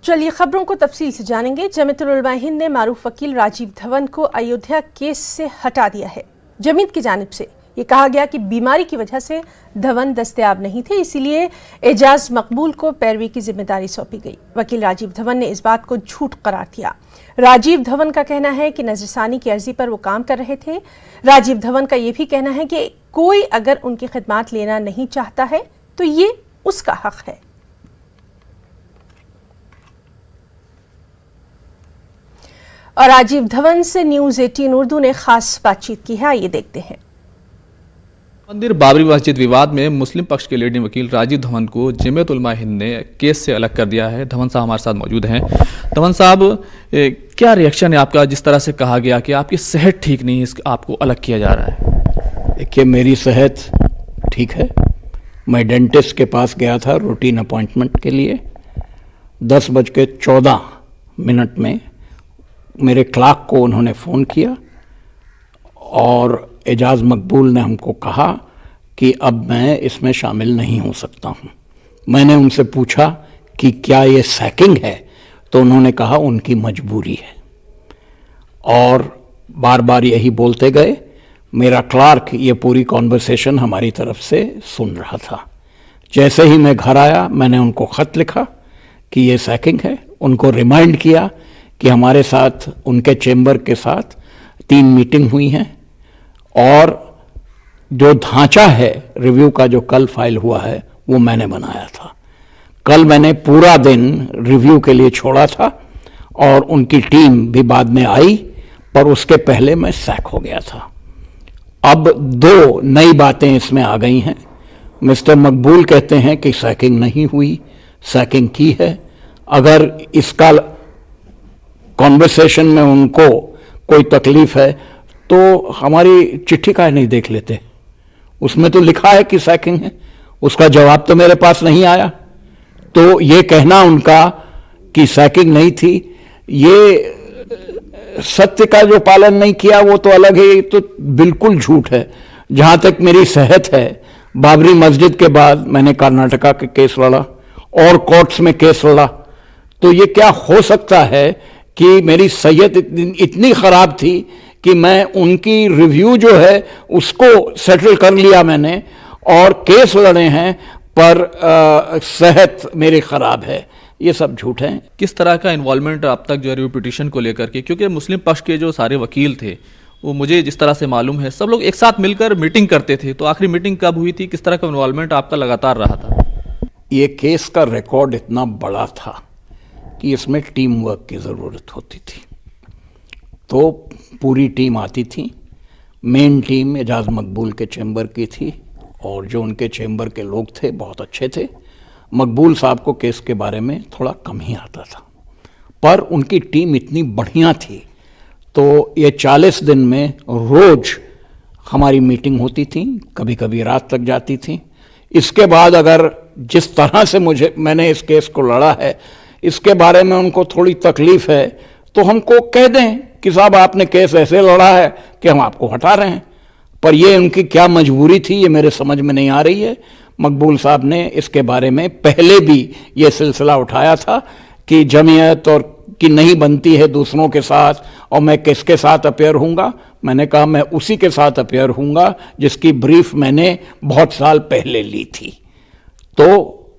चलिए खबरों को तफसील से जानेंगे। जमीयतुल उलमा हिंद ने मारूफ वकील राजीव धवन को अयोध्या केस से हटा दिया है। जमीयत की जानिब से ये कहा गया कि बीमारी की वजह से धवन दस्तयाब नहीं थे, इसीलिए एजाज मकबूल को पैरवी की जिम्मेदारी सौंपी गई। वकील राजीव धवन ने इस बात को झूठ करार दिया। राजीव धवन का कहना है कि नजरसानी की अर्जी पर वो काम कर रहे थे। राजीव धवन का ये भी कहना है कि कोई अगर उनकी खिदमात लेना नहीं चाहता है तो ये उसका हक है। और राजीव धवन से न्यूज़ 18 उर्दू ने खास बातचीत की है, आइए देखते हैं। मंदिर बाबरी मस्जिद विवाद में मुस्लिम पक्ष के लीडिंग वकील राजीव धवन को जमीयत उलमा हिंद ने केस से अलग कर दिया है। धवन साहब हमारे साथ मौजूद हैं। धवन साहब, क्या रिएक्शन है आपका जिस तरह से कहा गया कि आपकी सेहत ठीक नहीं है, आपको अलग किया जा रहा है? देखिए, मेरी सेहत ठीक है। मैं डेंटिस्ट के पास गया था रूटीन अपॉइंटमेंट के लिए। 10:14 में मेरे क्लार्क को उन्होंने फ़ोन किया और एजाज मकबूल ने हमको कहा कि अब मैं इसमें शामिल नहीं हो सकता हूँ। मैंने उनसे पूछा कि क्या ये सैकिंग है, तो उन्होंने कहा उनकी मजबूरी है और बार बार यही बोलते गए। मेरा क्लार्क ये पूरी कॉन्वर्सेशन हमारी तरफ से सुन रहा था। जैसे ही मैं घर आया, मैंने उनको ख़त लिखा कि ये सैकिंग है। उनको रिमाइंड किया कि हमारे साथ, उनके चेंबर के साथ 3 मीटिंग हुई हैं और जो ढांचा है रिव्यू का जो कल फाइल हुआ है वो मैंने बनाया था। कल मैंने पूरा दिन रिव्यू के लिए छोड़ा था और उनकी टीम भी बाद में आई, पर उसके पहले मैं सैक हो गया था। अब 2 नई बातें इसमें आ गई हैं। मिस्टर मकबूल कहते हैं कि सैकिंग नहीं हुई, सैकिंग की है। अगर इसका कॉन्वर्सेशन में उनको कोई तकलीफ है तो हमारी चिट्ठी काहे नहीं देख लेते? उसमें तो लिखा है कि सैकिंग है, उसका जवाब तो मेरे पास नहीं आया। तो ये कहना उनका कि सैकिंग नहीं थी, ये सत्य का जो पालन नहीं किया वो तो अलग है, तो बिल्कुल झूठ है। जहां तक मेरी सेहत है, बाबरी मस्जिद के बाद मैंने कर्नाटका के केस लड़ा और कोर्ट्स में केस लड़ा, तो ये क्या हो सकता है कि मेरी सेहत इतनी खराब थी कि मैं उनकी रिव्यू जो है उसको सेटल कर लिया मैंने और केस लड़े हैं, पर सेहत मेरी खराब है। ये सब झूठ है। किस तरह का इन्वॉल्वमेंट अब तक जो है रिव्यू पिटीशन को लेकर के, क्योंकि मुस्लिम पक्ष के जो सारे वकील थे वो मुझे जिस तरह से मालूम है सब लोग एक साथ मिलकर मीटिंग करते थे, तो आखिरी मीटिंग कब हुई थी? किस तरह का इन्वॉल्वमेंट आपका लगातार रहा था? ये केस का रिकॉर्ड इतना बड़ा था कि इसमें टीम वर्क की ज़रूरत होती थी, तो पूरी टीम आती थी। मेन टीम एजाज मकबूल के चैम्बर की थी और जो उनके चैम्बर के लोग थे बहुत अच्छे थे। मकबूल साहब को केस के बारे में थोड़ा कम ही आता था, पर उनकी टीम इतनी बढ़िया थी, तो ये 40 दिन में रोज़ हमारी मीटिंग होती थी, कभी कभी रात तक जाती थी। इसके बाद अगर जिस तरह से मैंने इस केस को लड़ा है, इसके बारे में उनको थोड़ी तकलीफ है तो हमको कह दें कि साहब आपने केस ऐसे लड़ा है कि हम आपको हटा रहे हैं। पर ये उनकी क्या मजबूरी थी ये मेरे समझ में नहीं आ रही है। मकबूल साहब ने इसके बारे में पहले भी ये सिलसिला उठाया था कि जमीयत और की नहीं बनती है दूसरों के साथ और मैं किसके साथ अपेयर हूँगा। मैंने कहा मैं उसी के साथ अपेयर हूँगा जिसकी ब्रीफ मैंने बहुत साल पहले ली थी, तो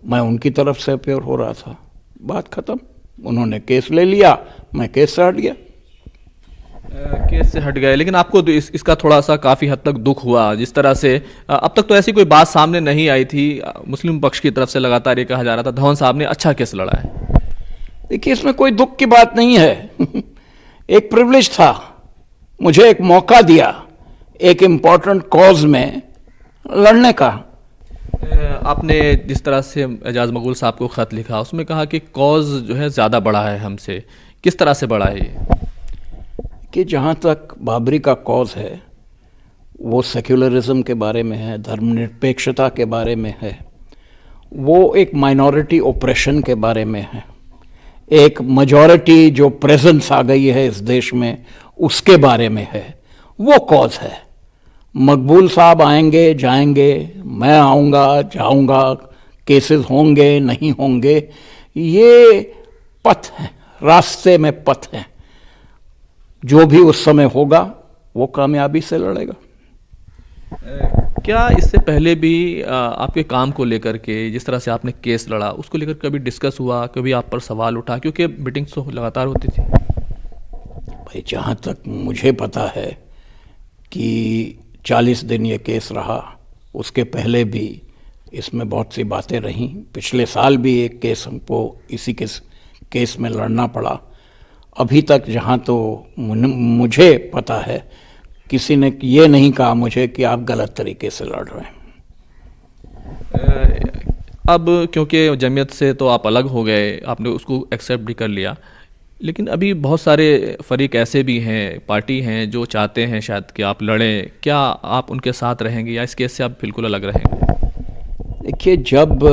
मैं उनकी तरफ से अपेयर हो रहा था। बात खत्म। उन्होंने केस ले लिया, मैं केस से हट गया। केस से हट गए, लेकिन आपको इसका थोड़ा सा काफ़ी हद तक दुख हुआ जिस तरह से अब तक तो ऐसी कोई बात सामने नहीं आई थी। मुस्लिम पक्ष की तरफ से लगातार ये कहा जा रहा था धवन साहब ने अच्छा केस लड़ा है। देखिए, इसमें कोई दुख की बात नहीं है। एक प्रिविलेज था, मुझे एक मौका दिया एक इम्पॉर्टेंट कॉज में लड़ने का। आपने जिस तरह से एजाज मकबूल साहब को ख़त लिखा उसमें कहा कि कॉज जो है ज़्यादा बड़ा है हमसे, किस तरह से बड़ा है ये? कि जहाँ तक बाबरी का कॉज है वो सेक्युलरिज्म के बारे में है, धर्मनिरपेक्षता के बारे में है, वो एक माइनॉरिटी ओप्रेशन के बारे में है, एक मेजॉरिटी जो प्रेजेंस आ गई है इस देश में उसके बारे में है, वो कॉज है। मकबूल साहब आएंगे जाएंगे, मैं आऊँगा जाऊँगा, केसेस होंगे नहीं होंगे, ये पथ हैं, रास्ते में पथ हैं। जो भी उस समय होगा वो कामयाबी से लड़ेगा। क्या इससे पहले भी आपके काम को लेकर के जिस तरह से आपने केस लड़ा उसको लेकर कभी डिस्कस हुआ, कभी आप पर सवाल उठा, क्योंकि मीटिंग्स तो लगातार होती थी? भाई जहाँ तक मुझे पता है कि 40 दिन ये केस रहा, उसके पहले भी इसमें बहुत सी बातें रहीं। पिछले साल भी एक केस हमको इसी केस में लड़ना पड़ा। अभी तक जहाँ तो मुझे पता है किसी ने ये नहीं कहा मुझे कि आप गलत तरीके से लड़ रहे हैं। अब क्योंकि जमीयत से तो आप अलग हो गए, आपने उसको एक्सेप्ट भी कर लिया, लेकिन अभी बहुत सारे फरीक ऐसे भी हैं, पार्टी हैं जो चाहते हैं शायद कि आप लड़ें। क्या आप उनके साथ रहेंगे या इस केस से आप बिल्कुल अलग रहेंगे? देखिए, जब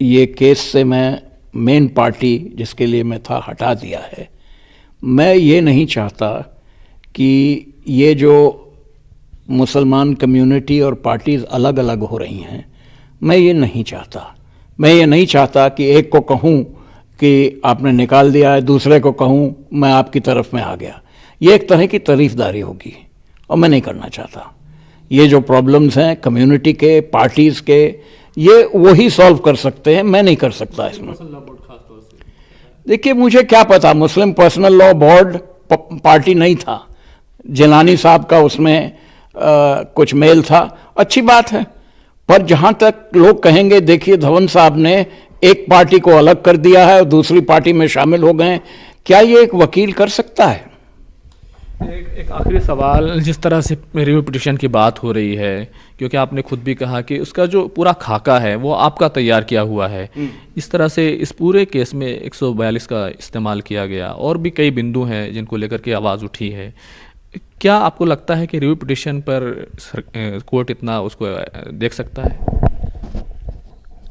ये केस से मैं मेन पार्टी जिसके लिए मैं था हटा दिया है, मैं ये नहीं चाहता कि ये जो मुसलमान कम्युनिटी और पार्टीज़ अलग अलग हो रही हैं, मैं ये नहीं चाहता। मैं ये नहीं चाहता कि एक को कहूँ कि आपने निकाल दिया है, दूसरे को कहूँ मैं आपकी तरफ में आ गया। ये एक तरह की तारीफदारी होगी और मैं नहीं करना चाहता। ये जो प्रॉब्लम्स हैं कम्युनिटी के, पार्टीज़ के, ये वही सॉल्व कर सकते हैं, मैं नहीं कर सकता इसमें। देखिए, मुझे क्या पता, मुस्लिम पर्सनल लॉ बोर्ड पार्टी नहीं था। जिलानी साहब का उसमें कुछ मेल था, अच्छी बात है। पर जहाँ तक लोग कहेंगे देखिए धवन साहब ने एक पार्टी को अलग कर दिया है और दूसरी पार्टी में शामिल हो गए, क्या ये एक वकील कर सकता है? एक आखिरी सवाल, जिस तरह से रिव्यू पिटीशन की बात हो रही है, क्योंकि आपने खुद भी कहा कि उसका जो पूरा खाका है वो आपका तैयार किया हुआ है, इस तरह से इस पूरे केस में 142 का इस्तेमाल किया गया और भी कई बिंदु हैं जिनको लेकर के आवाज़ उठी है। क्या आपको लगता है कि रिव्यू पिटीशन पर कोर्ट इतना उसको देख सकता है?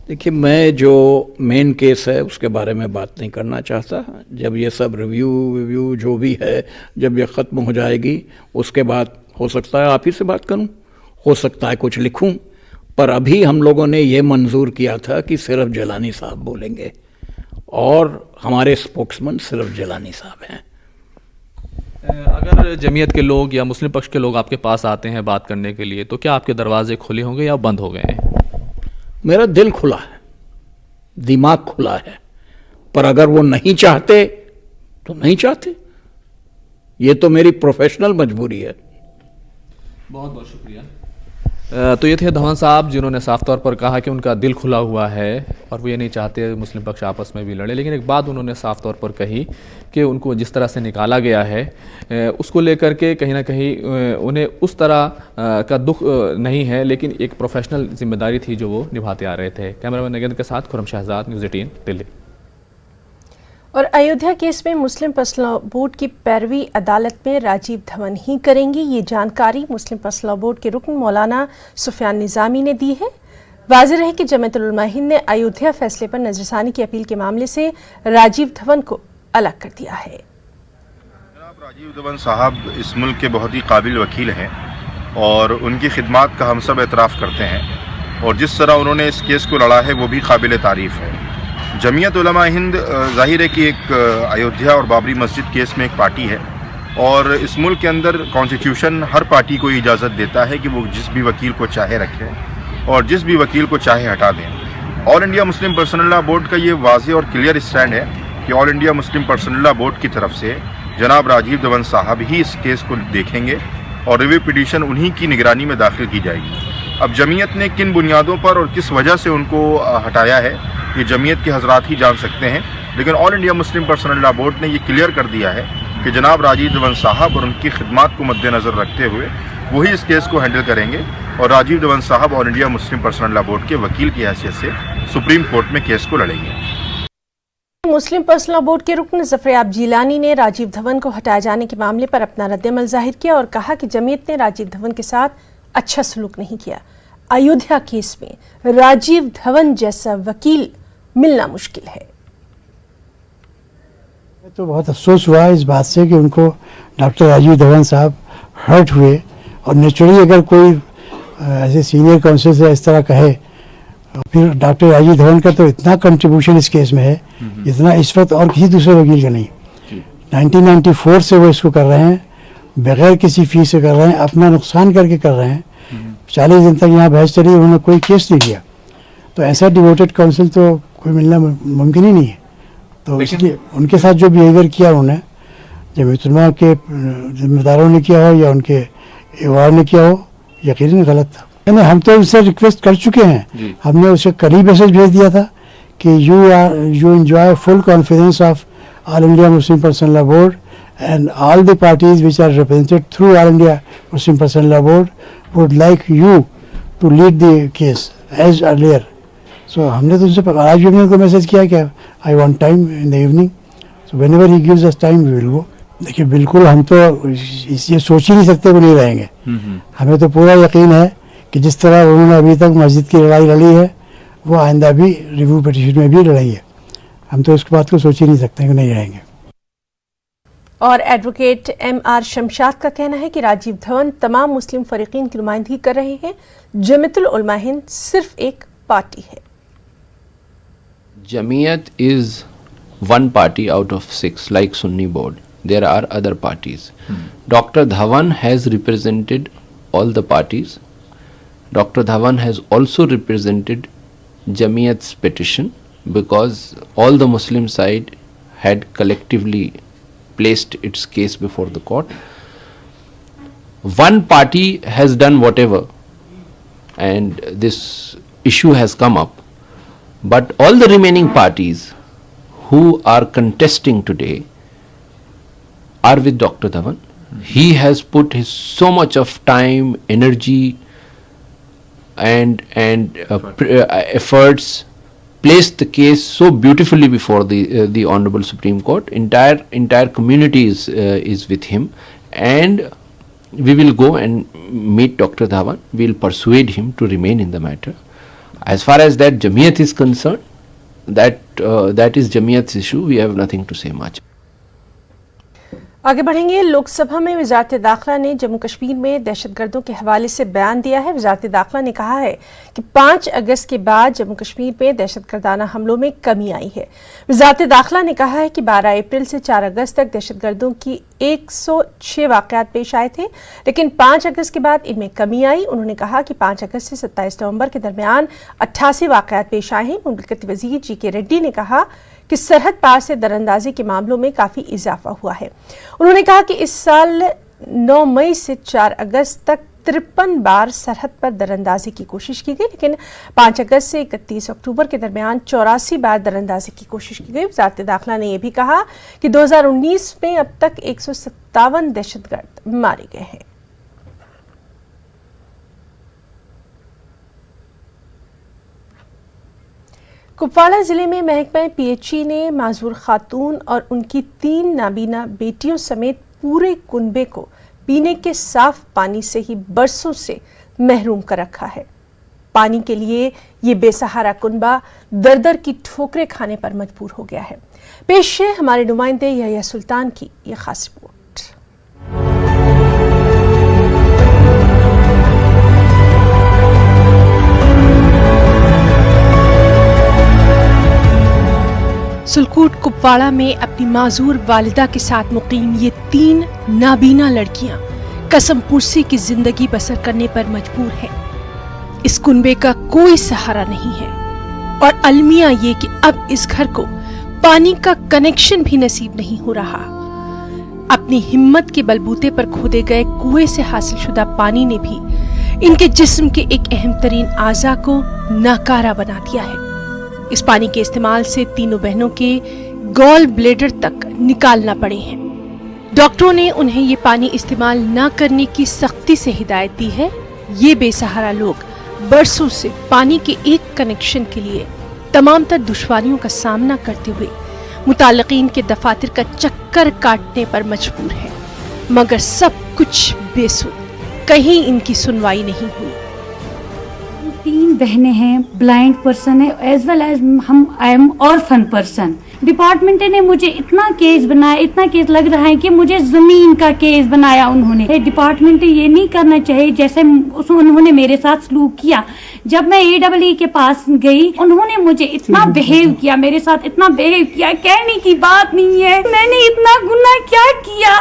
देखिए, मैं जो मेन केस है उसके बारे में बात नहीं करना चाहता। जब ये सब रिव्यू जो भी है, जब ये ख़त्म हो जाएगी उसके बाद हो सकता है आप ही से बात करूं, हो सकता है कुछ लिखूं। पर अभी हम लोगों ने ये मंजूर किया था कि सिर्फ जिलानी साहब बोलेंगे और हमारे स्पोक्समैन सिर्फ जिलानी साहब हैं। अगर जमीयत के लोग या मुस्लिम पक्ष के लोग आपके पास आते हैं बात करने के लिए, तो क्या आपके दरवाजे खुले होंगे या बंद हो गए हैं? मेरा दिल खुला है, दिमाग खुला है, पर अगर वो नहीं चाहते तो नहीं चाहते। ये तो मेरी प्रोफेशनल मजबूरी है। बहुत बहुत शुक्रिया। तो ये थे धवन साहब जिन्होंने साफ तौर पर कहा कि उनका दिल खुला हुआ है और वो ये नहीं चाहते मुस्लिम पक्ष आपस में भी लड़े। लेकिन एक बात उन्होंने साफ तौर पर कही कि उनको जिस तरह से निकाला गया है उसको लेकर के कहीं ना कहीं उन्हें उस तरह का दुख नहीं है, लेकिन एक प्रोफेशनल जिम्मेदारी थी जो वो निभाते आ रहे थे। कैमरामैन नगेंद्र के साथ खुरम शहजाद, न्यूज़ 18 दिल्ली। और अयोध्या केस में मुस्लिम पर्सनल लॉ बोर्ड की पैरवी अदालत में राजीव धवन ही करेंगे, ये जानकारी मुस्लिम पर्सनल लॉ बोर्ड के रुकन मौलाना सुफियान निज़ामी ने दी है। वाज़ेह है कि जमीयत उलमा हिंद ने अयोध्या फैसले पर नजरसानी की अपील के मामले से राजीव धवन को अलग कर दिया है। जनाब राजीव धवन साहब इस मुल्क के बहुत ही काबिल वकील हैं और उनकी खिदमात का हम सब एतराफ़ करते हैं और जिस तरह उन्होंने इस केस को लड़ा है वो भी काबिल तारीफ़ है। जमीयत उलमा हिंद ज़ाहिर है कि एक अयोध्या और बाबरी मस्जिद केस में एक पार्टी है और इस मुल्क के अंदर कॉन्स्टिट्यूशन हर पार्टी को इजाज़त देता है कि वो जिस भी वकील को चाहे रखें और जिस भी वकील को चाहे हटा दें। All India Muslim personal law board का ये वाज़ेह और क्लियर स्टैंड है कि all India Muslim personal law board की तरफ से जनाब राजीव धवन साहब ही इस केस को देखेंगे और रिव्यू पिटीशन उन्हीं की निगरानी में दाखिल की जाएगी। अब जमीयत ने किन बुनियादों पर और किस वजह से उनको हटाया है ये जमीयत के हजरात ही जान सकते हैं, लेकिन all India Muslim personal law board ने ये क्लियर कर दिया है कि जनाब राजीव धवन साहब और उनकी खिदमात को मद्देनज़र रखते हुए वही इस केस को हैंडल करेंगे और राजीव धवन साहब all India Muslim personal law board के वकील की हैसियत से सुप्रीम कोर्ट में केस को लड़ेंगे। मुस्लिम पर्सनल लॉ बोर्ड के रुकन ज़फ़रयाब जिलानी ने राजीव धवन को हटाए जाने के मामले पर अपना रद्दअमल जाहिर किया और कहा कि जमीयत ने राजीव धवन के साथ अच्छा सलूक नहीं किया। अयोध्या केस में राजीव धवन जैसा वकील मिलना मुश्किल है। तो बहुत अफसोस हुआ इस बात से कि उनको डॉक्टर राजीव धवन साहब हर्ट हुए और नेचुरली अगर कोई ऐसे सीनियर काउंसिल से इस तरह कहे फिर डॉक्टर राजीव धवन का तो इतना कंट्रीब्यूशन इस केस में है जितना इस वक्त और किसी दूसरे वकील का नहीं। 1994 से वो इसको कर रहे हैं, बगैर किसी फीस से कर रहे हैं, अपना नुकसान करके कर रहे हैं। 40 दिन तक यहाँ बहस चली, उन्होंने कोई केस नहीं किया। तो ऐसा डिवोटेड काउंसिल तो कोई मिलना मुमकिन ही नहीं है। तो इसलिए उनके साथ जो बिहेवियर किया उन्होंने, जमीयत उलमा के जिम्मेदारों ने किया हो या उनके एवार ने किया हो, यकीनन गलत था। यानी हम तो उससे रिक्वेस्ट कर चुके हैं, हमने उसे कल ही मैसेज भेज दिया था कि you enjoy full confidence of all India Muslim personal law board and all the parties which are represented through All India Muslim Personnel Law Board would like you to lead the case as earlier. So हमने तो उनसे आज भी उनको message किया कि I want time in the evening. So whenever he gives us time we will go. देखिए बिल्कुल हम तो ये सोच ही नहीं सकते वो नहीं रहेंगे। हमें तो पूरा यकीन है कि जिस तरह उन्होंने अभी तक मस्जिद की लड़ाई लड़ी है वो आइंदा भी रिव्यू पिटीशन में भी लड़ेंगे। हम तो इस बात को सोच ही नहीं सकते कि नहीं रहेंगे। और एडवोकेट M.R. शमशाद का कहना है कि राजीव धवन तमाम मुस्लिम फरीकीन की नुमाइंदगी कर रहे हैं। जमीयतुल उलमा हिंद सिर्फ एक पार्टी है। Jamiyat is one party out of 6, like Sunni board. There are other parties. Dr. Dhawan has represented all the parties. Dr. Dhawan has also represented Jamiyat's petition because all the Muslim side had collectively placed its case before the court. One party has done whatever and this issue has come up, but all the remaining parties who are contesting today are with Dr. Dhawan. He has put his so much of time, energy and efforts, placed the case so beautifully before the Honorable Supreme Court. Entire community is with him, and we will go and meet Dr. Dhawan. We will persuade him to remain in the matter. As far as that Jamiyat is concerned, that is Jamiyat's issue. We have nothing to say much. आगे बढ़ेंगे। लोकसभा में वजारत दाखिला ने जम्मू कश्मीर में दहशतगर्दों के हवाले से बयान दिया है। वजारत दाखिला ने कहा है कि 5 अगस्त के बाद जम्मू कश्मीर में दहशतगर्दाना हमलों में कमी आई है। वजारत दाखिला ने कहा है कि 12 अप्रैल से 4 अगस्त तक दहशतगर्दों की 106 वाक़यात पेश आए थे, लेकिन 5 अगस्त के बाद इनमें कमी आई। उन्होंने कहा कि 5 अगस्त से 27 नवंबर के दरमियान 88 वाक़यात पेश आए हैं। मुमलिकती वज़ीर जी.के. रेड्डी ने कहा कि सरहद पार से दरअंदाजी के मामलों में काफ़ी इजाफा हुआ है। उन्होंने कहा कि इस साल 9 मई से 4 अगस्त तक 53 बार सरहद पर दरअंदाजी की कोशिश की गई, लेकिन 5 अगस्त से 31 अक्टूबर के दरमियान 84 बार दरअंदाजी की कोशिश की गई। वज़ारत दाखिला ने यह भी कहा कि 2019 में अब तक 157 दहशतगर्द मारे गए हैं। कुपवाड़ा जिले में महकमा PHE ने माजूर खातून और उनकी 3 नाबीना बेटियों समेत पूरे कुनबे को पीने के साफ पानी से ही बरसों से महरूम कर रखा है। पानी के लिए ये बेसहारा कुनबा दर दर की ठोकरें खाने पर मजबूर हो गया है। पेश है हमारे नुमाइंदे यहया सुल्तान की ये खास रिपोर्ट। सुलकूट कुपवाड़ा में अपनी माजूर वालिदा के साथ मुकीम ये 3 नाबीना लड़कियां कसम पुरसी की जिंदगी बसर करने पर मजबूर हैं। इस कुनबे का कोई सहारा नहीं है और अलमिया ये कि अब इस घर को पानी का कनेक्शन भी नसीब नहीं हो रहा। अपनी हिम्मत के बलबूते पर खोदे गए कुएं से हासिल शुदा पानी ने भी इनके जिस्म के एक अहम तरीन आज़ा को नाकारा बना दिया है। इस पानी के इस्तेमाल से तीनों बहनों के गॉल ब्लेडर तक निकालना पड़े हैं। डॉक्टरों ने उन्हें ये पानी इस्तेमाल न करने की सख्ती से हिदायत दी है। ये बेसहारा लोग बरसों से पानी के एक कनेक्शन के लिए तमाम तर दुश्वारियों का सामना करते हुए मुताल्लिकीन के दफातर का चक्कर काटने पर मजबूर है, मगर सब कुछ बेसुध, कहीं इनकी सुनवाई नहीं हुई। 3 बहनें हैं, ब्लाइंड पर्सन है, as well as I am orphan person. Department ने मुझे इतना केस बनाया, इतना केस लग रहा है कि मुझे जमीन का केस बनाया उन्होंने। डिपार्टमेंट ये नहीं करना चाहिए जैसे उन्होंने मेरे साथ सलूक किया। जब मैं AEE के पास गई, उन्होंने मुझे इतना बिहेव किया, मेरे साथ इतना बिहेव किया, कहने की बात नहीं है। मैंने इतना गुनाह क्या किया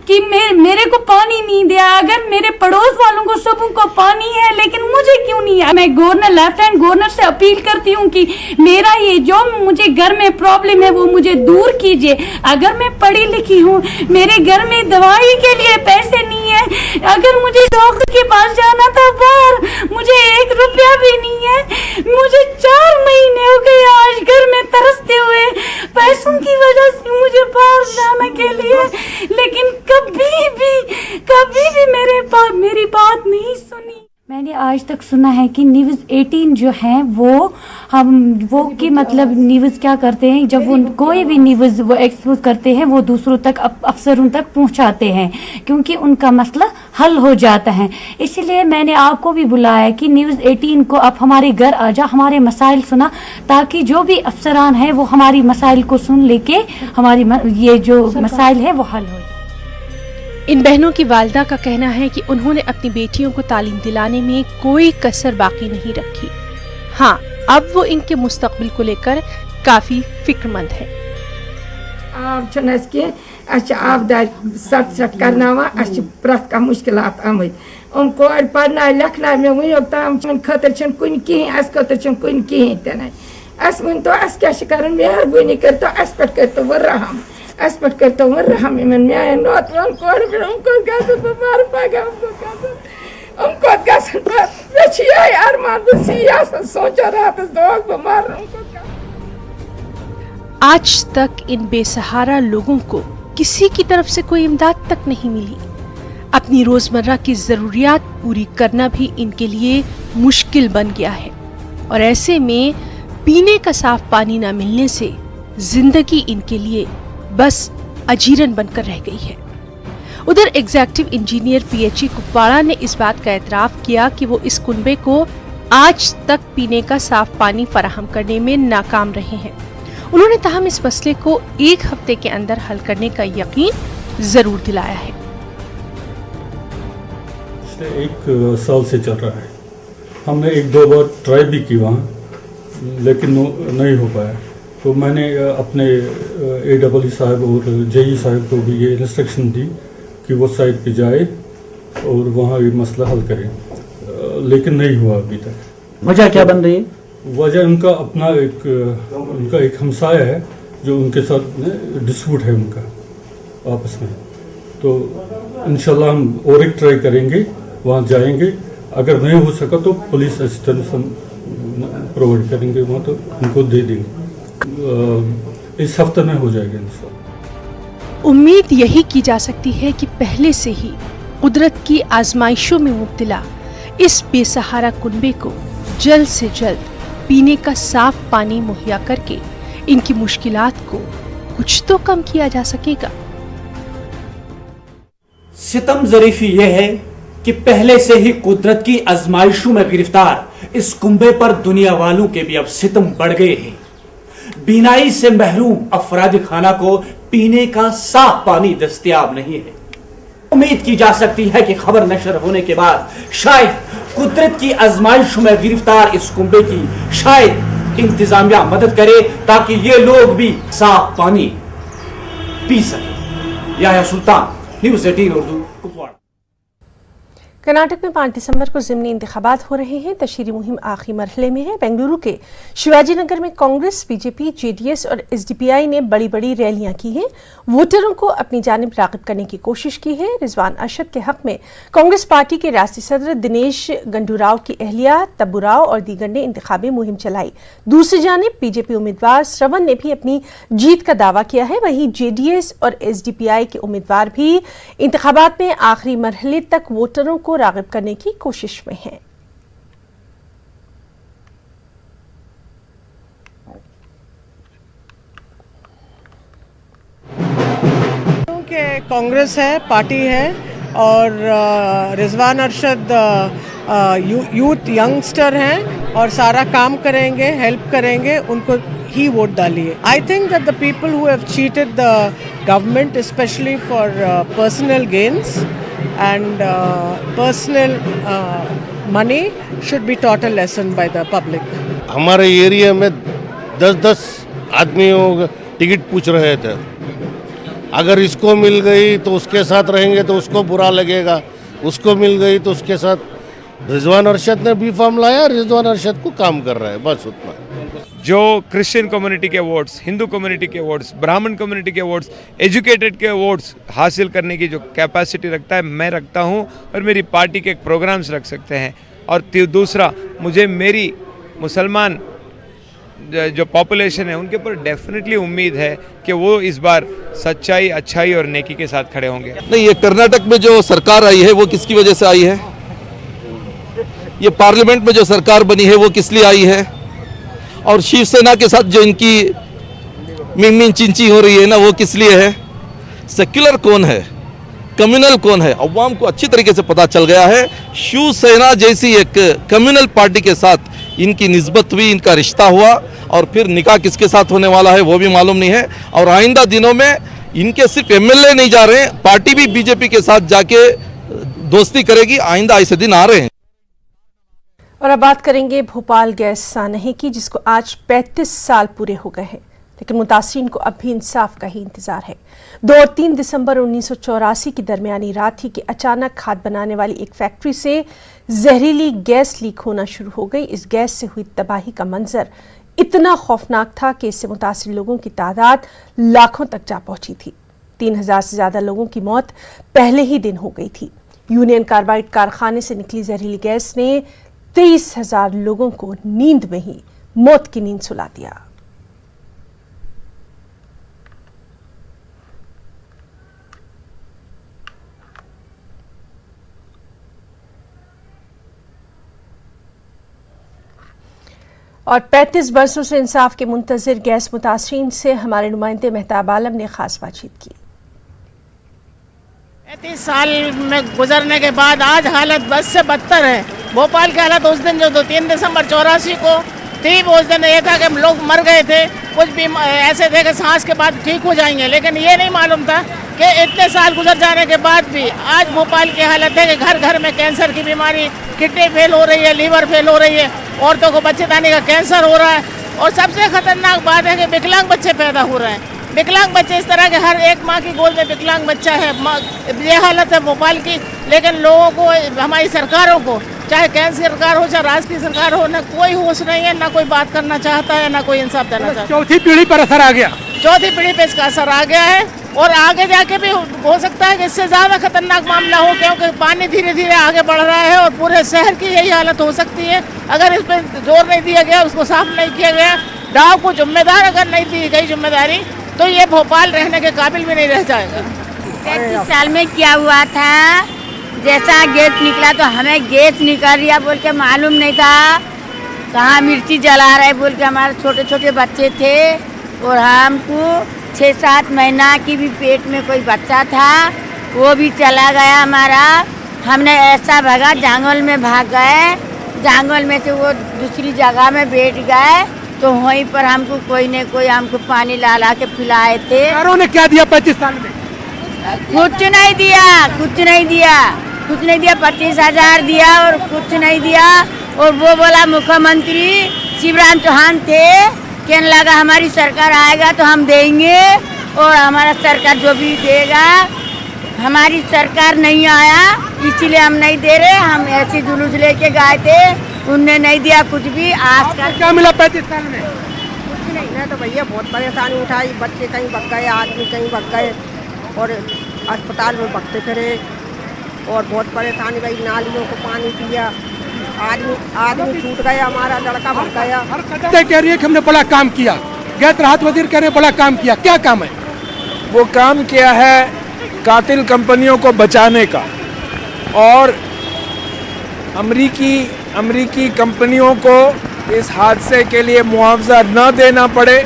कि मेरे को पानी नहीं दिया। अगर मेरे पड़ोस वालों को सबों को पानी है, लेकिन मुझे क्यों नहीं है? मैं गवर्नर, लेफ्टिनेंट गवर्नर से अपील करती हूँ कि मेरा ये जो मुझे घर में प्रॉब्लम है वो मुझे दूर कीजिए। अगर मैं पढ़ी लिखी हूँ, मेरे घर में दवाई के लिए पैसे नहीं है, अगर मुझे डॉक्टर के पास जाना था बाहर, मुझे 1 रुपया भी नहीं है। मुझे 4 महीने हो गए आज घर में तरसते हुए पैसों की वजह से मुझे बाहर जाने के लिए, लेकिन कभी भी मेरी बात नहीं सुनी। मैंने आज तक सुना है कि न्यूज़ 18 जो है वो कि मतलब न्यूज़ क्या करते हैं, जब वो कोई भी न्यूज़ वो एक्सपोज करते हैं वो दूसरों तक, अफसरों तक पहुंचाते हैं, क्योंकि उनका मसला हल हो जाता है। इसलिए मैंने आपको भी बुलाया कि न्यूज़ 18 को आप हमारे घर आ जा, हमारे मसाइल सुना, ताकि जो भी अफसरान है वो हमारी मसाइल को सुन लेके हमारी ये जो मसाइल है वो हल हो जाए। इन बहनों की वालिदा का कहना है कि उन्होंने अपनी बेटियों को तालीम दिलाने में कोई कसर बाकी नहीं रखी। हाँ, अब वो इनके मुस्तकबिल को लेकर काफी फिक्रमंद है। आप सट करना प्रत कह मुश्किलात आमत कोर पढ़ना लिखना मे वो तम खतर कुन कहें कुन कहें तन वन तो क्या कर मेहरबानी कर तो अस पे कर तो वो रहम अस पे कर तो वो रहम इन मान नोत वन कोर बमार पगह उनको अरमान सोचा रहा दोस्त बमार। आज तक इन बेसहारा लोगों को किसी की तरफ से कोई इमदाद तक नहीं मिली। अपनी रोजमर्रा की जरूरियात पूरी करना भी इनके लिए मुश्किल बन गया है और ऐसे में पीने का साफ पानी न मिलने से जिंदगी इनके लिए बस अजीरन बनकर रह गई है। उधर एग्जीक्यूटिव इंजीनियर PHE कुपवाड़ा ने इस बात का एतराफ किया कि वो इस कुनबे को आज तक पीने का साफ पानी फराहम करने में नाकाम रहे हैं। उन्होंने ताहम इस मसले को 1 हफ्ते के अंदर हल करने का यकीन जरूर दिलाया है। 1 साल से चल रहा है। हमने 1-2 बार ट्राई भी की वहाँ, लेकिन नहीं हो पाया। तो मैंने अपने AEE साहब और JE साहब को भी ये इंस्ट्रक्शन दी कि वो साइट पे जाए और वहाँ ये मसला हल करें, लेकिन नहीं हुआ अभी तक। वजह क्या बन रही है? वजह उनका अपना उनका एक हमसाया है जो उनके साथ डिस्प्यूट है उनका आपस में। तो इंशाल्लाह हम और एक ट्राई करेंगे, वहाँ जाएंगे। अगर नहीं हो सका तो पुलिस असिस्टेंस हम प्रोवाइड करेंगे वहाँ, तो उनको दे देंगे। इस हफ्ते में हो जाएगा इंशाल्लाह। उम्मीद यही की जा सकती है कि पहले से ही कुदरत की आजमाइशों में मुब्तला इस बेसहारा कुनबे को जल्द से जल्द पीने का साफ पानी मुहैया करके इनकी मुश्किलात को कुछ तो कम किया जा सकेगा। सितम ज़रीफी यह है कि पहले से ही कुदरत की आजमाइशों में गिरफ्तार इस कुंबे पर दुनिया वालों के भी अब सितम बढ़ गए हैं। बीनाई से महरूम अफराद खाना को पीने का साफ पानी दस्तयाब नहीं है। उम्मीद की जा सकती है कि खबर नशर होने के बाद शायद कुदरत की आजमाइशों में गिरफ्तार इस कुंबे की शायद इंतजामिया मदद करे, ताकि ये लोग भी साफ पानी पी सके। याह्या सुल्तान, न्यूज़ 18 उर्दू, कुपवाड़ा। कर्नाटक में 5 दिसंबर को ज़िमनी इंतखाबात हो रहे हैं। तशहीरी मुहिम आखिरी मरहले में है। बेंगलुरु के शिवाजी नगर में कांग्रेस, BJP, JDS और SDPI ने बड़ी बड़ी रैलियां की हैं। वोटरों को अपनी जानिब राग़िब करने की कोशिश की है। रिजवान अरशद के हक में कांग्रेस पार्टी के रियासती सदर दिनेश गुंडूराव की अहलिया तब्बू राव और दीगर ने इंतखाबी मुहिम चलाई। दूसरी जानिब BJP उम्मीदवार श्रवण ने भी अपनी जीत का दावा किया है। वहीं JDS और SDPI के उम्मीदवार भी इंतखाबात में आखिरी मरहले तक वोटरों को राग़िब करने की कोशिश में हैं। कांग्रेस है, पार्टी है और रिजवान अरशद यूथ यंगस्टर हैं और सारा काम करेंगे, हेल्प करेंगे, उनको ही वोट डालिए. I think that the people who have cheated the government specially for personal gains and personal money should be taught a lesson by the public. हमारे एरिया में 10-10 आदमियों टिकट पूछ रहे थे. अगर इसको मिल गई तो उसके साथ रहेंगे तो उसको बुरा लगेगा, उसको मिल गई तो उसके साथ. रिजवान अरशद ने बी फॉर्म लाया, रिजवान अरशद को काम कर रहा है, बस उतना. जो क्रिश्चियन कम्युनिटी के वोट्स, हिंदू कम्युनिटी के वोट्स, ब्राह्मण कम्युनिटी के वोट्स, एजुकेटेड के वोट्स हासिल करने की जो कैपेसिटी रखता है मैं रखता हूं, और मेरी पार्टी के प्रोग्राम्स रख सकते हैं. और दूसरा, मुझे मेरी मुसलमान जो पॉपुलेशन है उनके ऊपर डेफिनेटली उम्मीद है कि वो इस बार सच्चाई, अच्छाई और नेकी के साथ खड़े होंगे. नहीं, ये कर्नाटक में जो सरकार आई है वो किसकी वजह से आई है? ये पार्लियामेंट में जो सरकार बनी है वो किस लिए आई है? और शिवसेना के साथ जो इनकी मिन चिंची हो रही है ना, वो किस लिए है? सेक्युलर कौन है, कम्युनल कौन है, अवाम को अच्छी तरीके से पता चल गया है. शिवसेना जैसी एक कम्युनल पार्टी के साथ इनकी निस्बत हुई, इनका रिश्ता हुआ, और फिर निकाह किसके साथ होने वाला है वो भी मालूम नहीं है. और आइंदा दिनों में इनके सिर्फ एमएलए नहीं जा रहे हैं, पार्टी भी बीजेपी के साथ जाके दोस्ती करेगी. आइंदा ऐसे दिन आ रहे हैं. और अब बात करेंगे भोपाल गैस सानहे की, जिसको आज 35 साल पूरे हो गए हैं, लेकिन मुतासिरीन को अब भी इंसाफ का ही इंतजार है. 2 और 3 दिसंबर 1984 की दरमियानी रात ही कि अचानक खाद बनाने वाली एक फैक्ट्री से जहरीली गैस लीक होना शुरू हो गई. इस गैस से हुई तबाही का मंजर इतना खौफनाक था कि इससे मुतासिर लोगों की तादाद लाखों तक जा पहुंची थी. 3000 से ज्यादा लोगों की मौत पहले ही दिन हो गई थी. यूनियन कार्बाइड कारखाने से निकली जहरीली गैस ने 23,000 लोगों को नींद में ही मौत की नींद सुला दिया. और 35 बरसों से इंसाफ के मुंतजिर गैस मुतासरीन से हमारे नुमाइंदे मेहताब आलम ने खास बातचीत की. 35 साल में गुजरने के बाद आज हालत बस से बदतर है. भोपाल की हालत उस दिन जो 3 दिसंबर 84 को थी, उस दिन ये था कि लोग मर गए थे, कुछ भी ऐसे थे कि सांस के बाद ठीक हो जाएंगे, लेकिन ये नहीं मालूम था कि इतने साल गुजर जाने के बाद भी आज भोपाल की हालत है कि घर घर में कैंसर की बीमारी, किडनी फेल हो रही है, लीवर फेल हो रही है, औरतों को बच्चेदानी का कैंसर हो रहा है. और सबसे खतरनाक बात है कि विकलांग बच्चे पैदा हो रहे हैं. विकलांग बच्चे, इस तरह के हर एक माँ की गोद में विकलांग बच्चा है. ये हालत है भोपाल की. लेकिन लोगों को, हमारी सरकारों को, चाहे केंद्र सरकार हो चाहे राज्य की सरकार हो, ना कोई होश नहीं है, ना कोई बात करना चाहता है, ना कोई इंसाफ देना चाहता है. चौथी पीढ़ी पर असर आ गया. चौथी पीढ़ी पे इसका असर आ गया है, और आगे जाके भी हो सकता है कि इससे ज़्यादा खतरनाक मामला हो, क्योंकि पानी धीरे धीरे आगे बढ़ रहा है और पूरे शहर की यही हालत हो सकती है अगर इस पर जोर नहीं दिया गया, उसको साफ नहीं किया गया, गाँव को जिम्मेदार अगर नहीं दी गई जिम्मेदारी, तो ये भोपाल रहने के काबिल भी नहीं रह जाएगा. 35 साल में क्या हुआ था, जैसा गैस निकला तो हमें गैस निकल रहा बोल के मालूम नहीं था. कहाँ मिर्ची जला रहे बोल के हमारे छोटे छोटे बच्चे थे, और हमको 6-7 महीना की भी पेट में कोई बच्चा था, वो भी चला गया हमारा. हमने ऐसा भागा, जंगल में भाग गए, जंगल में से वो दूसरी जगह में बैठ गए, तो वहीं पर हमको कोई न कोई हमको पानी ला के पिलाए थे. ने क्या दिया 35 साल में? कुछ नहीं दिया, कुछ नहीं दिया, कुछ नहीं दिया. 25,000 दिया और कुछ नहीं दिया. और वो बोला मुख्यमंत्री शिवराज चौहान थे, कहने लगा हमारी सरकार आएगा तो हम देंगे, और हमारा सरकार जो भी देगा, हमारी सरकार नहीं आया इसीलिए हम नहीं दे रहे. हम ऐसे जुलूस लेके गए थे, उनने नहीं दिया कुछ भी. आज का क्या मिला 35 साल में? कुछ नहीं. मैं तो भैया बहुत परेशानी उठाई. बच्चे कहीं भग गए, आदमी कहीं भग गए, और अस्पताल में भगते फिरे, और बहुत परेशानी भाई. नालियों को पानी पिया, आदमी छूट गया, हमारा लड़का भग गया. कह रही है कि हमने बड़ा काम किया, गैस राहत वजीर कह रहे बड़ा काम किया. क्या काम है? वो काम किया है कातिल कंपनियों को बचाने का, और अमरीकी कंपनियों को इस हादसे के लिए मुआवजा न देना पड़े.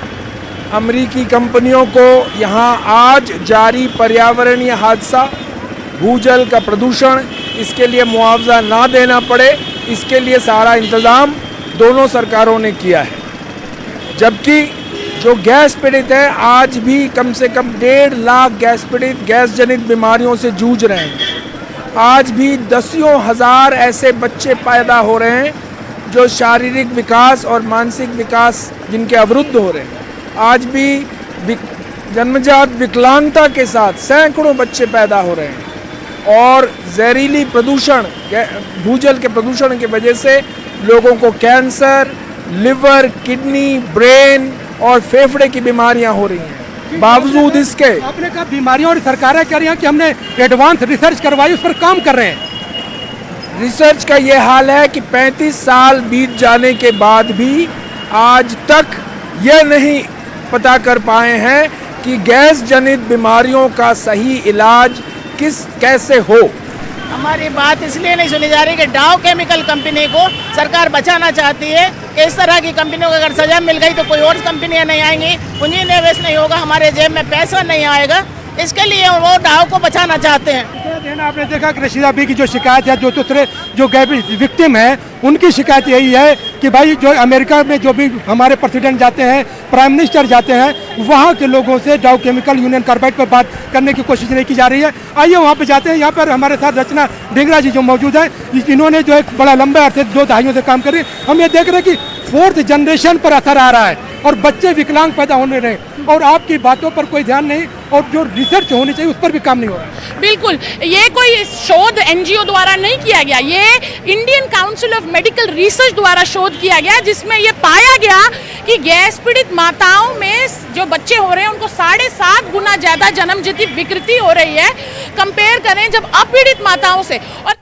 अमरीकी कंपनियों को यहाँ आज जारी पर्यावरणीय हादसा, भूजल का प्रदूषण, इसके लिए मुआवजा ना देना पड़े, इसके लिए सारा इंतज़ाम दोनों सरकारों ने किया है। जबकि जो गैस पीड़ित है, आज भी कम से कम 1.5 लाख गैस पीड़ित गैस जनित बीमारियों से जूझ रहे हैं। आज भी दसियों हजार ऐसे बच्चे पैदा हो रहे हैं जो शारीरिक विकास और मानसिक विकास जिनके अवरुद्ध हो रहे हैं। आज भी जन्मजात विकलांगता के साथ सैकड़ों बच्चे पैदा हो रहे हैं और जहरीली प्रदूषण, भूजल के प्रदूषण की वजह से लोगों को कैंसर, लिवर, किडनी, ब्रेन और फेफड़े की बीमारियां हो रही हैं। बावजूद इसके आपने कहा बीमारियों और सरकारें कह रही हैं कि हमने एडवांस रिसर्च करवाई, उस पर काम कर रहे हैं। रिसर्च का ये हाल है कि 35 साल बीत जाने के बाद भी आज तक यह नहीं पता कर पाए हैं कि गैस जनित बीमारियों का सही इलाज कैसे हो। हमारी बात इसलिए नहीं सुनी जा रही कि डाव केमिकल कंपनी को सरकार बचाना चाहती है कि इस तरह की कंपनियों को अगर सजा मिल गई तो कोई और कंपनियां नहीं आएंगी, पूंजी निवेश नहीं होगा, हमारे जेब में पैसा नहीं आएगा, इसके लिए वो डाव को बचाना चाहते हैं। आपने देखा कि रशीदा बी की जो शिकायत है, जो दूसरे जो विक्टिम है उनकी शिकायत यही है कि भाई जो अमेरिका में जो भी हमारे प्रेसिडेंट जाते हैं, प्राइम मिनिस्टर जाते हैं, वहाँ के लोगों से डाउ केमिकल यूनियन कार्बाइड पर बात करने की कोशिश नहीं की जा रही है। आइए वहाँ पे जाते हैं। यहाँ पर हमारे साथ रचना ढींगरा जी जो मौजूद है, इन्होंने जो एक बड़ा लंबे अरसे 2 दहाइयों से काम कर रही है। हम ये देख रहे हैं कि 4th जनरेशन पर असर आ रहा है और बच्चे विकलांग पैदा होने रहे और आपकी बातों पर कोई ध्यान नहीं और जो रिसर्च होनी चाहिए उस पर भी काम नहीं हो रहा। बिल्कुल, ये कोई शोध एनजीओ द्वारा नहीं किया गया, ये Indian council of medical research द्वारा शोध किया गया, जिसमें ये पाया गया कि गैस पीड़ित माताओं में जो बच्चे हो रहे हैं उनको 7.5 गुना ज्यादा जन्मजाति विकृति हो रही है कंपेयर करें जब अपीड़ित माताओं से। और